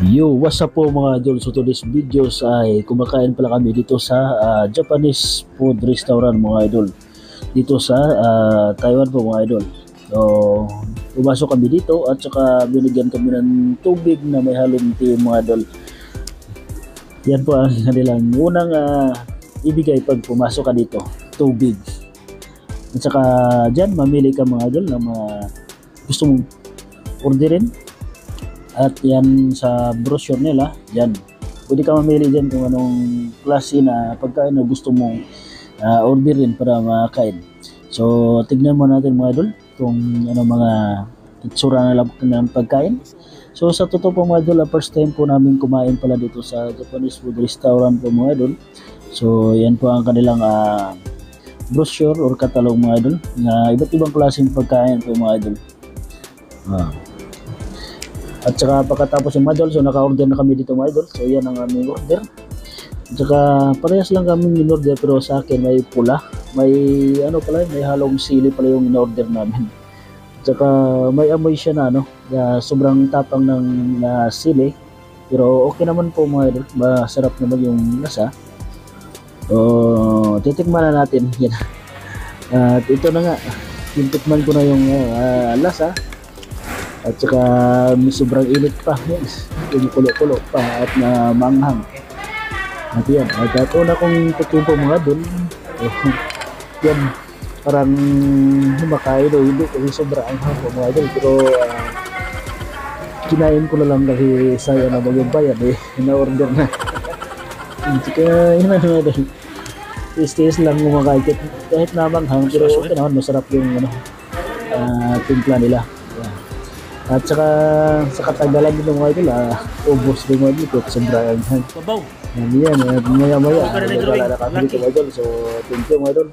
Yo, what's up po mga idol? So today's videos ay kumakain pala kami dito sa Japanese food restaurant mga idol. Dito sa Taiwan po mga idol. So pumasok kami dito at saka binigyan kami ng tubig na may halong tea mga idol. Yan po ang kanilang unang ibigay pag pumasok ka dito, tubig. At saka dyan mamili ka mga idol na gusto mong orderin. At yan sa brochure nila, yan. Pwede ka mamili dyan kung anong klase na pagkain na gusto mong orderin para makain. So, tignan mo natin mga idol kung ano mga itsura na lang ng pagkain. So, sa totoo po mga idol, first time po namin kumain pala dito sa Japanese food restaurant po mga idol. So, yan po ang kanilang brochure or catalog mga idol na iba't ibang klaseng pagkain po mga idol. At saka pagkatapos yung mga idol, so naka-order na kami dito mga idol. So yan ang aming order. At saka parehas lang kami in-order pero sa akin may pula. May ano pala, may halong sili pala yung in-order namin. At saka may amoy siya na sobrang tapang ng sili. Pero okay naman po mga idol, masarap naman yung lasa. So titikman na natin yan. At ito na nga, titikman ko na yung lasa. At saka may sobrang init pa yan, kumukulo-kulo pa at na manghang. At yan, at una kong tutumpo mga dun, yan, parang humakain o hindi kasi sobrang anghang po mga dun. Pero kinain ko na lang kasi sayang na magbabayad na-order na. At saka yun na mga dun, tiis-tiis lang kumakain kahit na manghang, pero okay naman, masarap yung timpla nila. At saka sa katagalan dito mga idol, ubos din mga dito sa sobrang Babaw. yan, maya-maya, wala na kami dito mga idol. So, thank you mga idol.